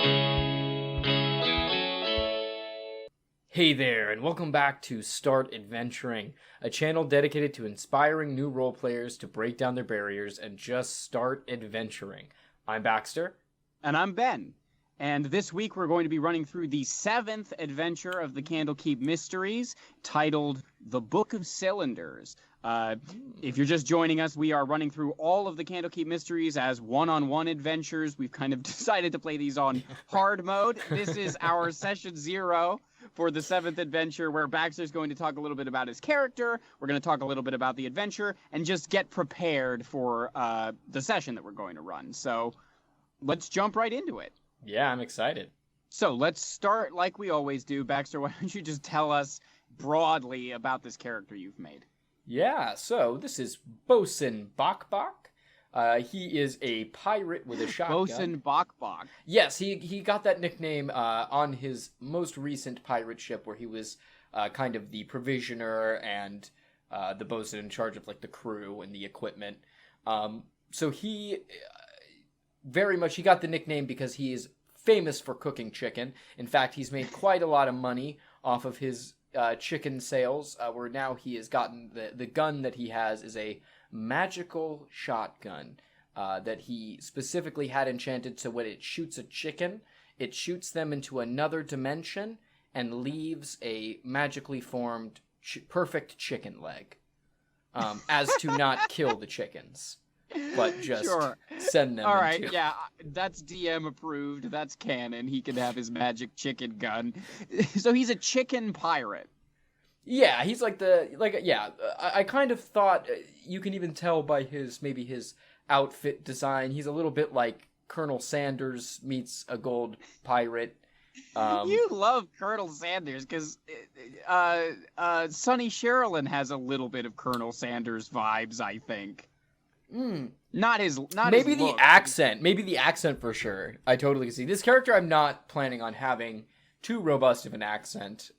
Hey there, and welcome back to Start Adventuring, a channel dedicated to inspiring new role players to break down their barriers and just start adventuring. I'm Baxter. And I'm Ben. And this week we're going to be running through the 7th adventure of the Candlekeep Mysteries, titled The Book of Cylinders. If you're just joining us, we are running through all of the Candlekeep Mysteries as one-on-one adventures. We've kind of decided to play these on hard mode. This is our session 0 for the 7th adventure, where Baxter's going to talk a little bit about his character. We're going to talk a little bit about the adventure and just get prepared for the session that we're going to run. So let's jump right into it. Yeah, I'm excited. So let's start like we always do. Baxter, why don't you just tell us broadly about this character you've made? Yeah, so this is Bosun BokBok. He is a pirate with a shotgun. Bosun BokBok. Yes, he got that nickname on his most recent pirate ship, where he was kind of the provisioner and the bosun in charge of like the crew and the equipment. So he he got the nickname because he is famous for cooking chicken. In fact, he's made quite a lot of money off of his chicken sales, where now he has gotten the gun that he has is a magical shotgun that he specifically had enchanted, so when it shoots a chicken, it shoots them into another dimension and leaves a magically formed perfect chicken leg, as to not kill the chickens, but just send them. All right, yeah, that's DM approved. That's canon. He can have his magic chicken gun. So he's a chicken pirate. Yeah, he's I kind of thought you can even tell by his outfit design. He's a little bit like Colonel Sanders meets a gold pirate. You love Colonel Sanders because Sonny Sherilyn has a little bit of Colonel Sanders vibes, I think. Not his look. Maybe the accent for sure. I totally see. This character I'm not planning on having too robust of an accent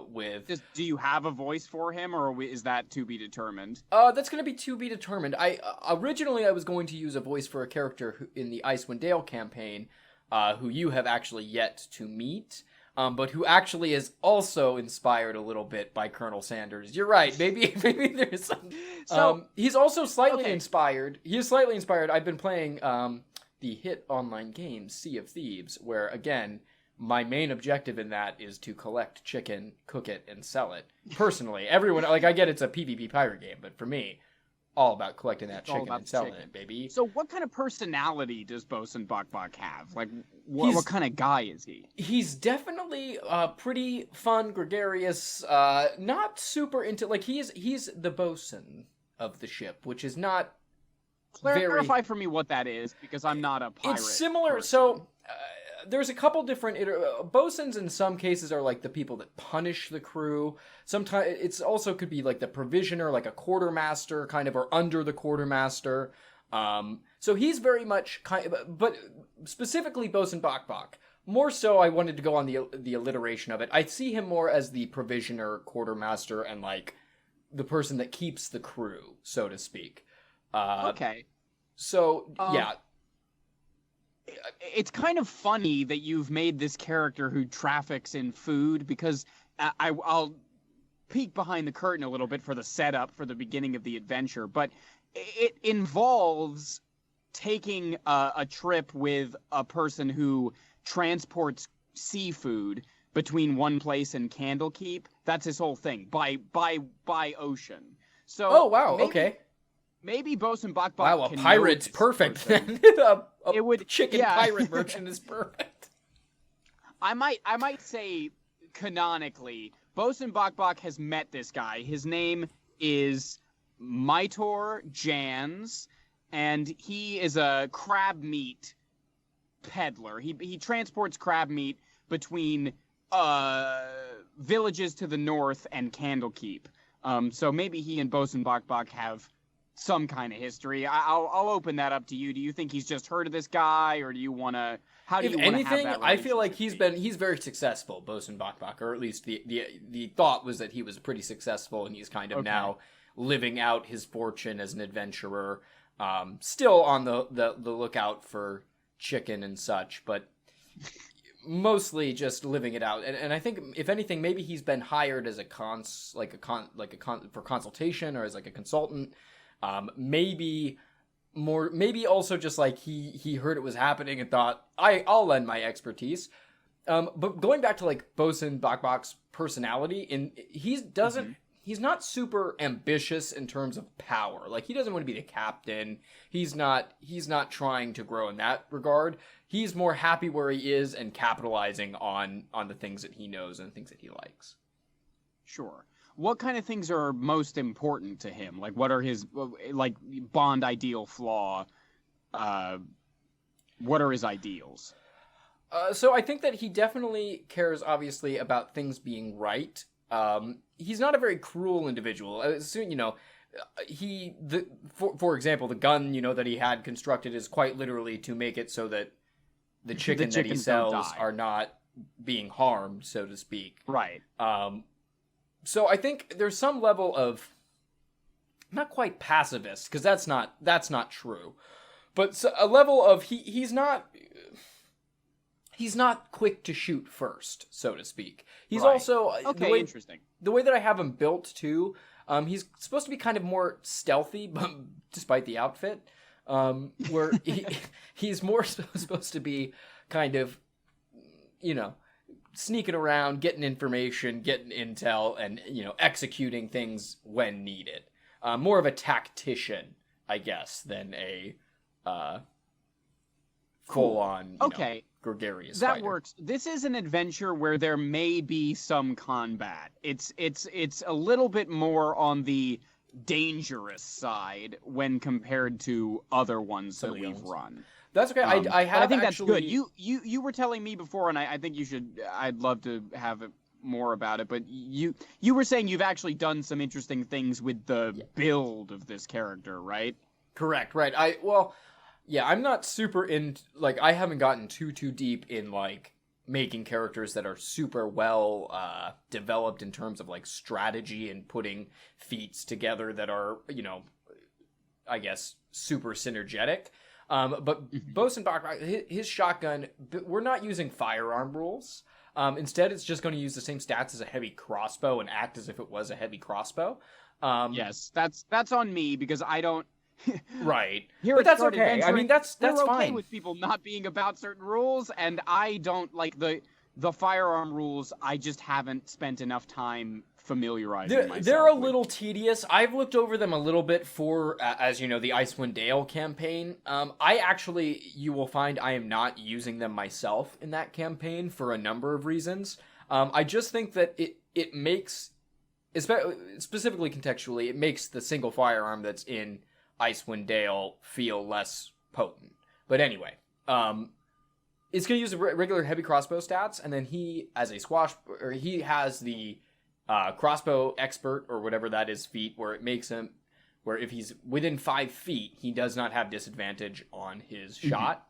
with. Do you have a voice for him, or is that to be determined? That's going to be to be determined. Originally I was going to use a voice for a character in the Icewind Dale campaign, who you have actually yet to meet. But who actually is also inspired a little bit by Colonel Sanders. You're right. Maybe there's some. So he's also slightly inspired. He is slightly inspired. I've been playing the hit online game Sea of Thieves, where again my main objective in that is to collect chicken, cook it, and sell it. Personally, everyone I get it's a PvP pirate game, but for me, all about collecting that chicken and selling it, baby. So what kind of personality does Bosun BokBok have? Like, what kind of guy is he? He's definitely pretty fun, gregarious, not super into, he's the bosun of the ship, which is not Clarify for me what that is, because I'm not a pirate. It's similar, person. So there's a couple different bosuns in some cases are like the people that punish the crew. Sometimes it's also could be like the provisioner, like a quartermaster kind of, or under the quartermaster. So he's very much but specifically Bosun BokBok. More so, I wanted to go on the alliteration of it. I see him more as the provisioner, quartermaster, and like the person that keeps the crew, so to speak. Okay. So yeah. It's kind of funny that you've made this character who traffics in food, because I'll peek behind the curtain a little bit for the setup for the beginning of the adventure, but it involves taking a trip with a person who transports seafood between one place and Candlekeep. That's his whole thing, by ocean. So okay. Maybe Bosun BokBok. Wow, a pirate's perfect then. Chicken pirate merchant is perfect. I might say canonically, Bosun BokBok has met this guy. His name is Maitor Jans, and he is a crab meat peddler. He transports crab meat between villages to the north and Candlekeep. So maybe he and Bosun BokBok have some kind of history. I'll open that up to you. Do you think he's just heard of this guy, or do you want to? How do you want to have that relationship? I feel like he's very successful, Bosun BokBok, or at least the thought was that he was pretty successful, and he's kind of now living out his fortune as an adventurer. Still on the lookout for chicken and such, but mostly just living it out. And I think if anything, maybe he's been hired as for consultation or as like a consultant. Maybe also just like he heard it was happening and thought I'll lend my expertise. But going back to like Bosun BokBok's personality, he's not super ambitious in terms of power. Like he doesn't want to be the captain. He's not trying to grow in that regard. He's more happy where he is and capitalizing on the things that he knows and things that he likes. Sure. What kind of things are most important to him? Like what are his like Bond ideal flaw? What are his ideals? So I think that he definitely cares, obviously, about things being right. He's not a very cruel individual. For example, the gun, that he had constructed is quite literally to make it so that the chicken that he sells are not being harmed, so to speak. Right. So I think there's some level of not quite pacifist, because that's not true, but a level of he's not quick to shoot first, so to speak. He's right. Also interesting. The way that I have him built too, he's supposed to be kind of more stealthy, but despite the outfit, where he's more supposed to be kind of, sneaking around, getting information, getting intel, and executing things when needed. More of a tactician, I guess, than a full-on, gregarious that fighter. Works. This is an adventure where there may be some combat. It's a little bit more on the dangerous side when compared to other ones that we've run. That's okay. I think that's good. You were telling me before, and I think you should. I'd love to have more about it. But you were saying you've actually done some interesting things with the build of this character, right? Correct. Right. I'm not super I haven't gotten too deep in like making characters that are super well developed in terms of like strategy and putting feats together that are, I guess super synergetic. But Bosun BokBok, his shotgun, we're not using firearm rules. Instead, it's just going to use the same stats as a heavy crossbow and act as if it was a heavy crossbow. Yes, that's on me because I don't. Right, but that's okay. I mean, that's we're okay fine with people not being about certain rules, and I don't like the firearm rules. I just haven't spent enough time familiarizing myself. They're a little tedious. I've looked over them a little bit for, as you know, the Icewind Dale campaign. You will find I am not using them myself in that campaign for a number of reasons. I just think that it makes, specifically contextually, it makes the single firearm that's in Icewind Dale feel less potent. But anyway, it's going to use the regular heavy crossbow stats, and then he has the crossbow expert or whatever that is feat, where it makes him, where if he's within 5 feet, he does not have disadvantage on his shot.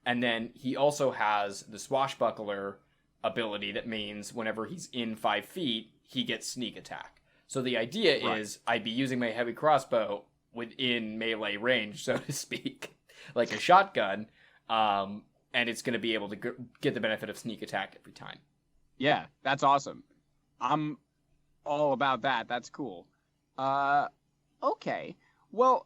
And then he also has the Swashbuckler ability that means whenever he's in 5 feet, he gets sneak attack. So the idea is I'd be using my heavy crossbow within melee range, so to speak, like a shotgun, and it's going to be able to get the benefit of sneak attack every time. Yeah, that's awesome. I'm all about that. That's cool. Okay. Well,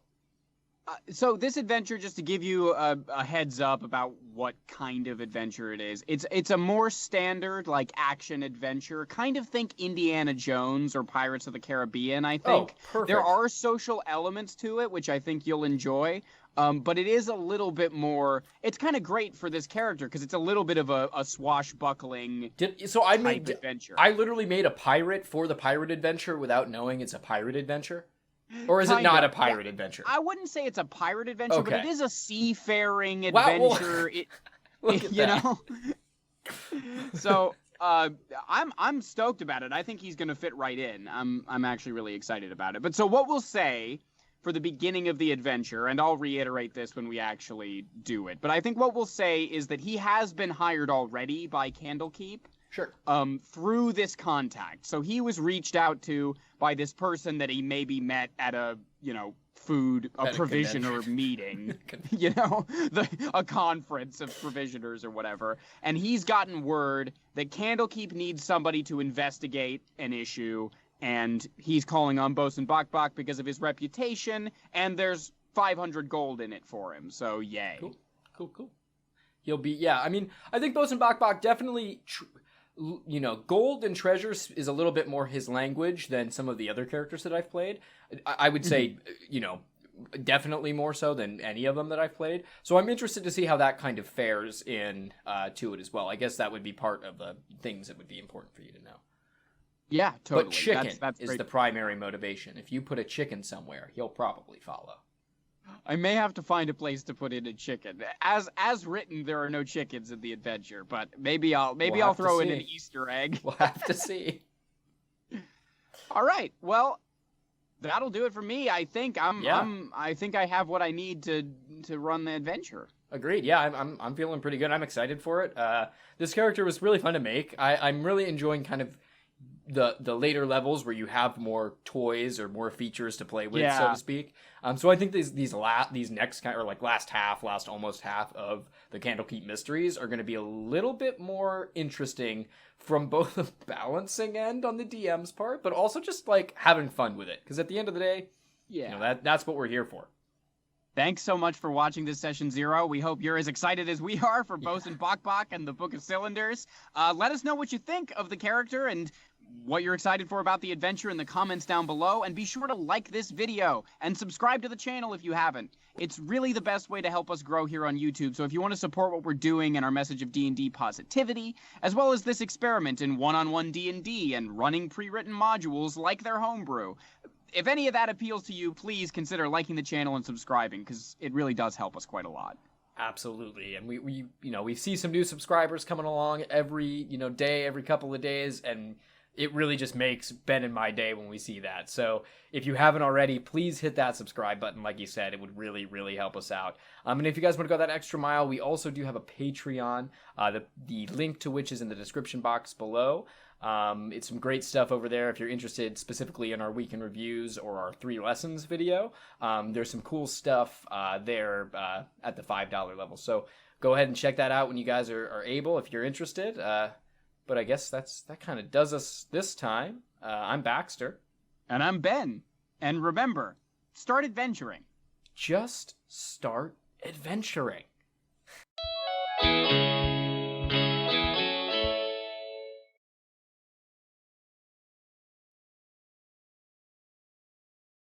so this adventure, just to give you a heads up about what kind of adventure it is, it's a more standard, like, action adventure. Kind of think Indiana Jones or Pirates of the Caribbean, I think. Oh, perfect. There are social elements to it, which I think you'll enjoy. But it is a little bit more. It's kind of great for this character because it's a little bit of a swashbuckling type adventure. I literally made a pirate for the pirate adventure without knowing it's a pirate adventure. Or is it not a pirate adventure? I wouldn't say it's a pirate adventure, but it is a seafaring Wow, adventure. look at that. So I'm stoked about it. I think he's going to fit right in. I'm actually really excited about it. But so what we'll say for the beginning of the adventure, and I'll reiterate this when we actually do it, but I think what we'll say is that he has been hired already by Candlekeep. Sure. Through this contact. So he was reached out to by this person that he maybe met at a, a provisioner meeting, a conference of provisioners or whatever. And he's gotten word that Candlekeep needs somebody to investigate an issue, and he's calling on Bosun BokBok because of his reputation, and there's 500 gold in it for him, so yay. Cool. He'll be, I think Bosun BokBok definitely... gold and treasures is a little bit more his language than some of the other characters that I've played. I would say, definitely more so than any of them that I've played. So I'm interested to see how that kind of fares in to it as well. I guess that would be part of the things that would be important for you to know. Yeah, totally. But chicken is the primary motivation. If you put a chicken somewhere, he'll probably follow. I may have to find a place to put in a chicken. As written, there are no chickens in the adventure, but maybe I'll throw in an Easter egg. We'll have to see. All right. Well, that'll do it for me. I think I think I have what I need to run the adventure. Agreed. Yeah, I'm feeling pretty good. I'm excited for it. This character was really fun to make. I'm really enjoying kind of the later levels where you have more toys or more features to play with, so to speak. So I think these next kind, or like last almost half of the Candlekeep Mysteries are going to be a little bit more interesting from both the balancing end on the DM's part, but also just like having fun with it. Because at the end of the day, that's what we're here for. Thanks so much for watching this session 0. We hope you're as excited as we are for Bosun BokBok and the Book of Cylinders. Let us know what you think of the character and what you're excited for about the adventure in the comments down below, and be sure to like this video and subscribe to the channel if you haven't. It's really the best way to help us grow here on YouTube, so if you want to support what we're doing and our message of D&D positivity, as well as this experiment in one-on-one D&D and running pre-written modules like their homebrew, if any of that appeals to you, please consider liking the channel and subscribing, because it really does help us quite a lot. Absolutely. And we see some new subscribers coming along every, day, every couple of days, and it really just makes Ben and my day when we see that. So if you haven't already, please hit that subscribe button. Like you said, it would really, really help us out. And if you guys want to go that extra mile, we also do have a Patreon, the link to which is in the description box below. It's some great stuff over there if you're interested specifically in our weekend reviews or our 3 lessons video. There's some cool stuff there at the $5 level. So go ahead and check that out when you guys are able, if you're interested. But I guess that kind of does us this time. I'm Baxter. And I'm Ben. And remember, start adventuring. Just start adventuring.